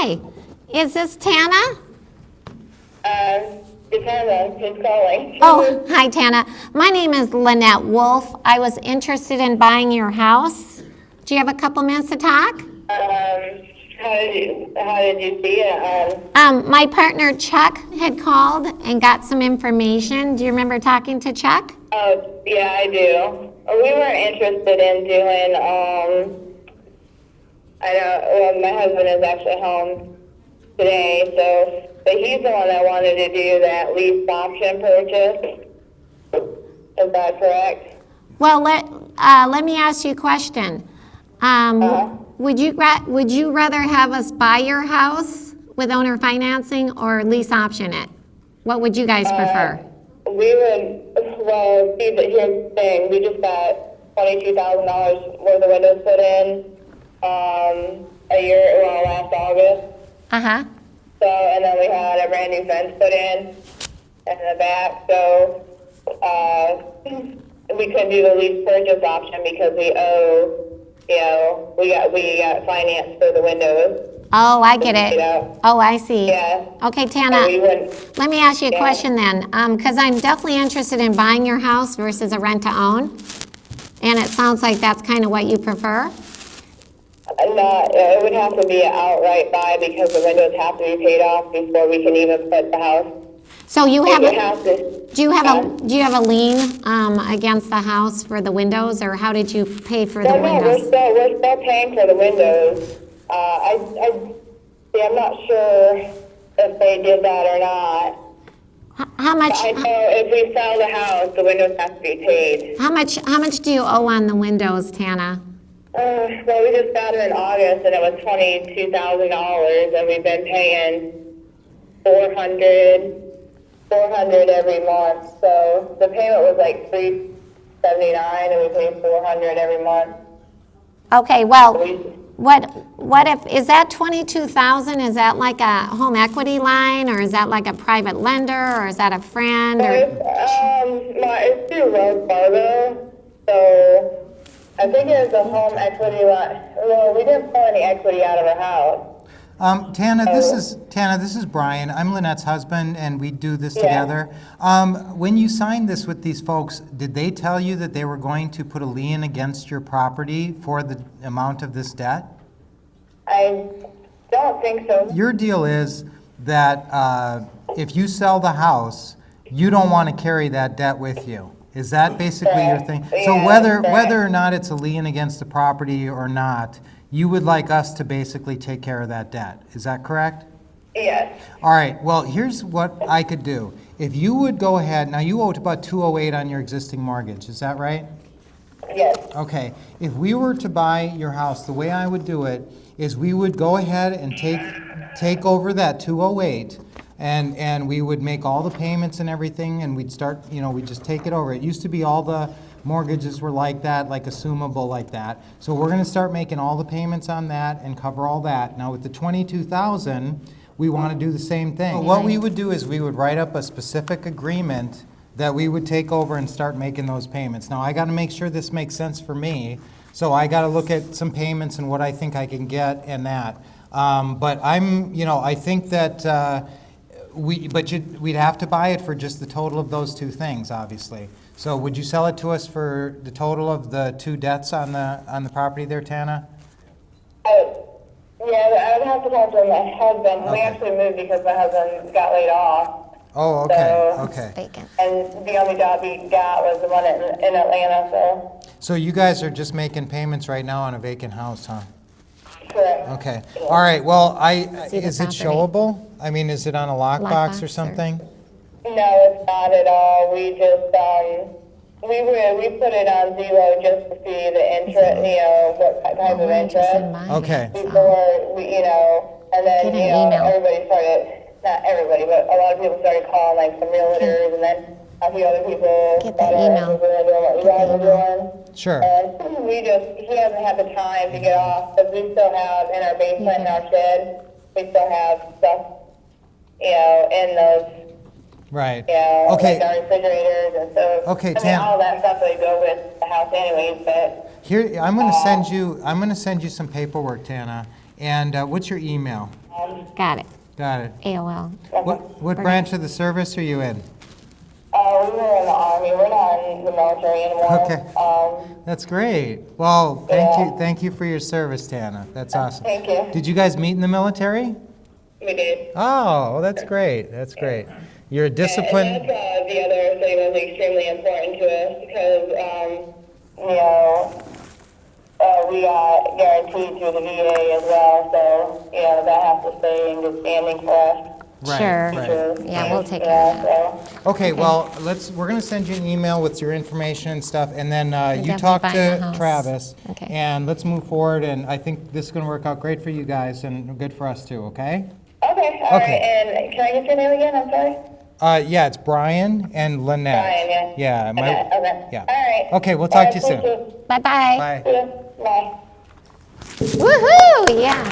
Hi, is this Tana? Depends who's calling. Oh, hi Tana. My name is Lynette Wolff. I was interested in buying your house. Do you have a couple minutes to talk? How did you see it? My partner Chuck had called and got some information. Do you remember talking to Chuck? Oh, yeah, I do. We were interested in doing, my husband is actually home today, but he's the one that wanted to do that lease option purchase. Is that correct? Well, let me ask you a question. Would you rather have us buy your house with owner financing or lease option it? What would you guys prefer? We would, see, but here's the thing. We just got $22,000 worth of windows put in last August. Uh-huh. So, and then we had a brand new fence put in the back. So, we couldn't do the lease purchase option because we owe, we got finance for the windows. Oh, I get it. Oh, I see. Yeah. Okay, So Tana, we wouldn't, let me ask you a question then, because I'm definitely interested in buying your house versus a rent-to-own, and it sounds like that's kind of what you prefer. it would have to be an outright buy because the windows have to be paid off before we can even put the house. So you have You have to, do you have a lien against the house for the windows, or how did you pay for the no, windows? we're still paying for the windows. I'm not sure if they did that or not. How much? I know if we sell the house, the windows have to be paid. How much do you owe on the windows, Tana? Well, we just got it in August, and it was $22,000, and we've been paying $400 every month. So the payment was like $379, and we paid $400 every month. Okay, well, what if, is that $22,000, is that like a home equity line, or is that like a private lender, or is that a friend? Or? It's through Wells Fargo, so I think it was a home equity line. Well, we didn't pull any equity out of our house. Tana, this is Brian. I'm Lynette's husband, and we do this together. When you signed this with these folks, did they tell you that they were going to put a lien against your property for the amount of this debt? I don't think so. Your deal is that if you sell the house, you don't want to carry that debt with you. Is that basically your thing? So whether or not it's a lien against the property or not, you would like us to basically take care of that debt. Is that correct? Yes. All right. Well, here's what I could do. If you would go ahead, now you owe about $208 on your existing mortgage. Is that right? Yes. Okay. If we were to buy your house, the way I would do it is we would go ahead and take over that $208, and we would make all the payments and everything, and we'd start, we'd just take it over. It used to be all the mortgages were like that, like assumable like that. So we're going to start making all the payments on that and cover all that. Now with the $22,000, we want to do the same thing. But what we would do is we would write up a specific agreement that we would take over and start making those payments. Now I got to make sure this makes sense for me, so I got to look at some payments and what I think I can get and that. But I think that we'd have to buy it for just the total of those two things, obviously. So would you sell it to us for the total of the two debts on the property there, Tana? Yeah, I would have to talk to my husband. Okay. We actually moved because my husband got laid off. Oh, okay, So- okay. Vacant. And the only job he got was the one in Atlanta, so So you guys are just making payments right now on a vacant house, huh? correct. Okay. All right, well, See the is it property. showable? I mean, is it on a lockbox Lockbox or or- something? No, it's not at all. We just, we put it on Zillow just to see the interest, what type of We're interested in interest buying Okay. it, so. before we, and then, Get an email. everybody started, not everybody, but a lot of people started calling like some realtors, and then a few other people Get thought the it email. was doing what you Get the guys were email. doing. Sure. And he hasn't had the time to get off, because we still have in our basement, in our shed, we still have stuff, in those, Right. like our refrigerators and so. Okay, I mean, Tam. all that stuff would go with the house anyways, but Here, I'm going to send you some paperwork, Tana. And what's your email? Got it. Got it. AOL. What branch of the service are you in? We were in the Army. We're not in the military anymore. Okay. That's great. Well, thank you for your service, Tana. That's awesome. Thank you. Did you guys meet in the military? We did. Oh, well, that's great. That's great. You're a And disciplined. that's the other thing that's extremely important to us because, we got guaranteed through the VA as well, so, that has to stay in good standing for us. Right, Sure. right. Yeah, we'll take care of that. So, Okay, well, we're gonna send you an email with your information and stuff, and then you definitely talk buying the to house. Travis. Okay. And let's move forward, and I think this is gonna work out great for you guys and good for us too, okay? okay, all right. Okay. And can I get your name again? I'm sorry. Yeah, it's Brian and Lynette. Brian, yeah. Yeah, Okay. yeah. All right. Okay, we'll talk to you Thank soon. you. Bye-bye. Bye. See you. Bye. Woohoo, yeah.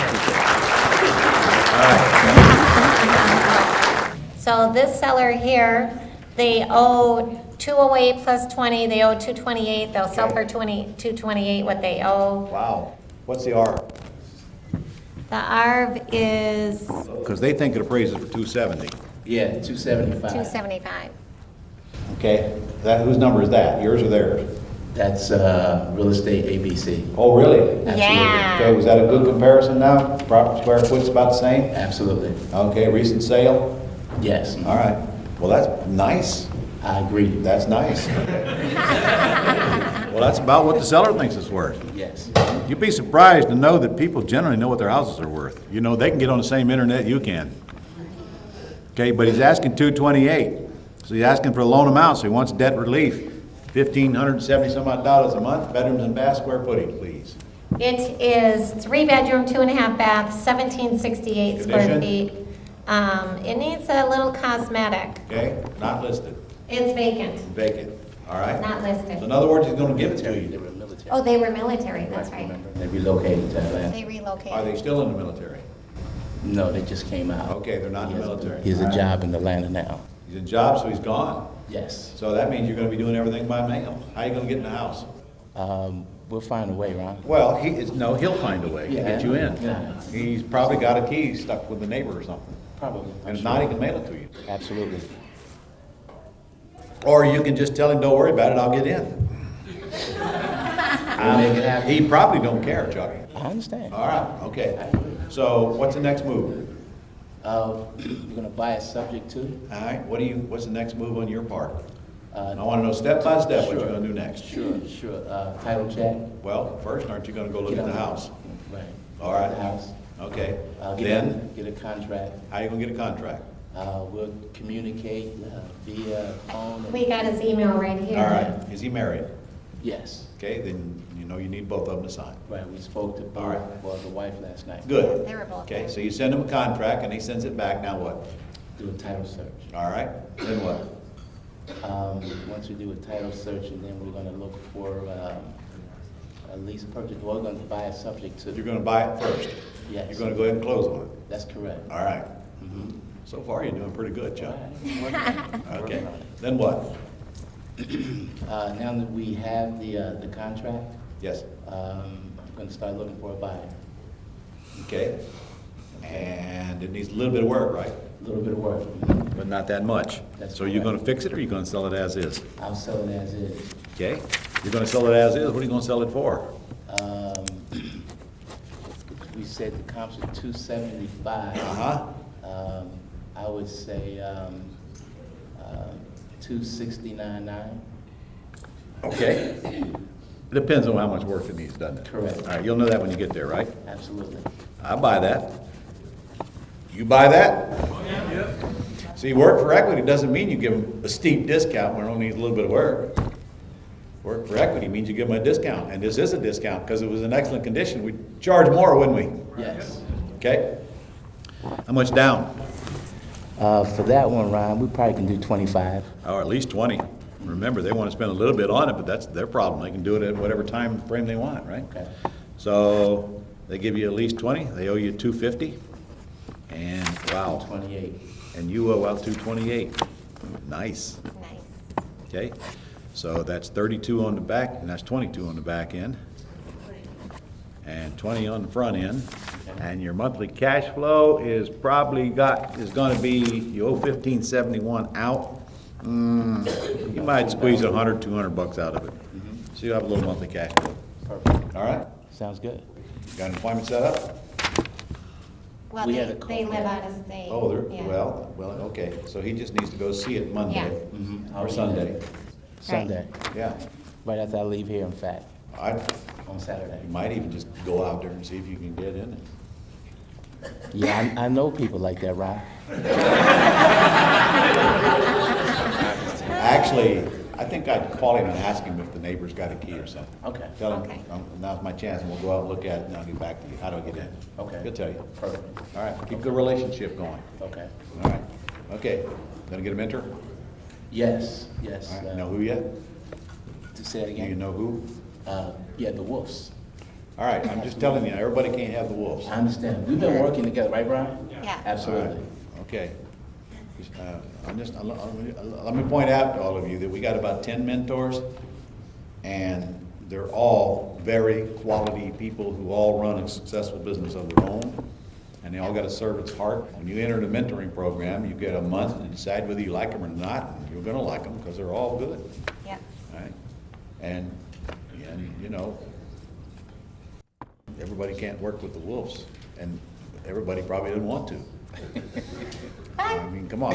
So this seller here, they owe 208 plus 20, they owe 228, they'll sell for 228 what they owe. Wow. What's the R? The ARV is Because they think it appraises for 270. Yeah, 275. 275. Okay, whose number is that? Yours or theirs? That's real estate ABC. Oh, really? Yeah. Okay, was that a good comparison now? Proper square foot's about the same? Absolutely. Okay, recent sale? Yes, All right. Well, that's nice. I agree. That's nice. Well, that's about what the seller thinks it's worth. Yes. You'd be surprised to know that people generally know what their houses are worth. You know, they can get on the same internet you can. Okay, but he's asking 228. So he's asking for a loan amount, so he wants debt relief. $1,570 some odd dollars a month, bedrooms and bath, square footage, please. It is 3-bedroom, 2.5 bath, 1768 square Condition? feet. It needs a little cosmetic. Okay, not listed, It's vacant, vacant, all right? not listed. So in other words, he's gonna give it to They you. were military. Oh, they were military, that's right. Remember? They relocated to Atlanta. They Are relocated. they still in the military? No, they just came out. Okay, they're not in the military. He has a job in Atlanta now. He's in job, so he's gone. Yes. So that means you're gonna be doing everything by mail. How are you gonna get in the house? We'll find a way, Ron. Well, he'll find a way to get you in. Yeah. He's probably got a key stuck with the neighbor or something. Probably. And if not, he can mail it to you. Absolutely. Or you can just tell him, don't worry about it, I'll get in. We'll make it happen. He probably don't care, Chuck. I understand. All right, okay. So what's the next move? We're gonna buy it subject to. All right, what's the next move on your part? I want to know step by step what you're going to do next. Sure. Title check. Well, first, aren't you going to go look at the house? Right. All right. The house. Okay. Get Then, a contract. how are you going to get a contract? We'll communicate via phone. and- We got his email right here. All right, is he married? Yes. Okay, then you need both of them to sign. Right, we spoke to All right. the wife last night. Good. They were both Okay, married. so you send him a contract and he sends it back, now what? Do a title search. All right, then what? Once we do a title search, and then we're gonna look for a lease purchase. We're gonna buy it subject to. You're going to buy it first? Yes. You're going to go ahead and close on it? That's correct. All right. So far, you're doing pretty good, Chuck. All right. Okay, then what? Now that we have the contract, Yes, I'm gonna start looking for a buyer. okay. And it needs a little bit of work, right? A little bit of work. But not that much. That's So you're correct. gonna fix it, or you're gonna sell it as is? I'll sell it as is. Okay? You're gonna sell it as is, what are you gonna sell it for? We said the comps are 275. Uh-huh. I would say 269.9. Okay. Depends on how much work it needs, doesn't it? Correct. All right, you'll know that when you get there, right? Absolutely. I buy that. You buy that? See, work for equity doesn't mean you give them a steep discount when it only needs a little bit of work. Work for equity means you give them a discount, and this is a discount because it was in excellent condition. We'd charge more, wouldn't we? Yes. Okay? How much down? For that one, Ron, we probably can do 25. Or at least 20. Remember, they want to spend a little bit on it, but that's their problem. They can do it at whatever time frame they want, right? Okay. So they give you at least 20, they owe you 250, and wow. 28. And you owe out 228. Nice. Nice. Okay? So that's 32 on the back, and that's 22 on the back end, and 20 on the front end. And your monthly cash flow is probably is gonna be, you owe 1571 out. You might squeeze 100, 200 bucks out of it. So you have a little monthly cash flow. Perfect. All right? Sounds good. Got an appointment set up? Well, We they, had a they call. live out of state. Oh, Yeah. well, okay, so he just needs to go see it Monday Yeah. or Sunday. Sunday, Yeah, right after I leave here, in fact, I, on Saturday. you might even just go out there and see if you can get in it. Yeah, I know people like that, Ron. Actually, I think I'd call him and ask him if the neighbor's got a key or something. Okay. Tell him, Okay. now's my chance, and we'll go out and look at it, and I'll get back to you. How do I get in? Okay. He'll tell you. Perfect. All right, keep the relationship going. Okay. All right, okay. Gonna get a mentor? Yes. All right, know who yet? To say it Do again? you know who? Yeah, the Wolves. All right, I'm just telling you, everybody can't have the wolves. I understand. We've been working together, right, Brian? Yeah. All right, Absolutely. okay. Let me point out to all of you that we got about 10 mentors, and they're all very quality people who all run a successful business of their own, and they all got a servant's heart. When you enter the mentoring program, you get a month to decide whether you like them or not, and you're gonna like them because they're all good, Yep. all right? And, you know, everybody can't work with the wolves, and everybody probably doesn't want to. I mean, come on.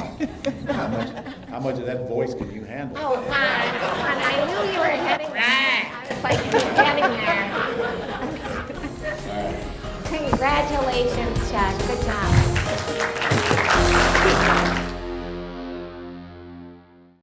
How much of that voice can you handle? Oh, Ron, I knew you were heading there. I was like, he's getting there. Congratulations, Chuck. Good job.